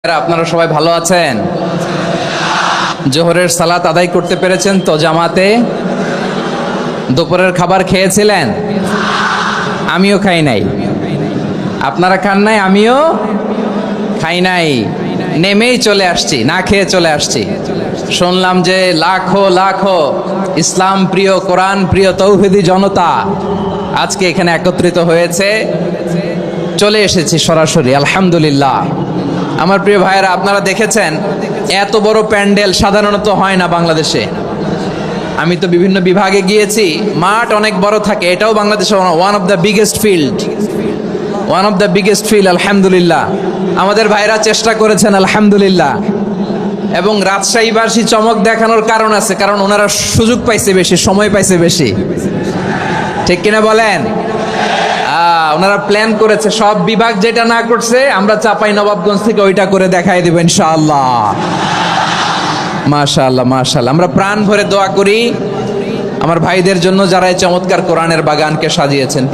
আপনারা সবাই ভালো আছেন? জোহরের সালাত আদায় করতে পেরেছেন তো জামাতে? দুপুরের খাবার খেয়েছিলেন? আমিও খাই নাই। আপনারা খান নাই, আমিও খাই নাই। নেমেই চলে আসছি, না খেয়ে চলে আসছি। শুনলাম যে লাখো লাখো ইসলাম প্রিয়, কোরআন প্রিয় তৌহিদি জনতা আজকে এখানে একত্রিত হয়েছে। চলে এসেছি সরাসরি, আলহামদুলিল্লাহ। আমার প্রিয় ভাইয়েরা, আপনারা দেখেছেন এত বড় প্যান্ডেল সাধারণত হয় না বাংলাদেশে। আমি তো বিভিন্ন বিভাগে গিয়েছি, মাঠ অনেক বড় থাকে। এটাও বাংলাদেশে one of the biggest field, আলহামদুলিল্লাহ। আমাদের ভাইরা চেষ্টা করেছেন, আলহামদুলিল্লাহ। এবং রাজশাহীবাসী চমক দেখানোর কারণ আছে, কারণ ওনারা সুযোগ পাইছে বেশি, সময় পাইছে বেশি, ঠিক কিনা বলেন? ওনারা প্ল্যান করেছে, সব বিভাগ যেটা না করছে আমরা চাপাই নবাবগঞ্জ থেকে ওইটা করে দেখাই দেব ইনশাআল্লাহ। মাশাআল্লাহ মাশাআল্লাহ। আমরা প্রাণ ভরে দোয়া করি আমার ভাইদের জন্য যারা এই চমৎকার কোরআনের বাগানকে সাজিয়েছেন।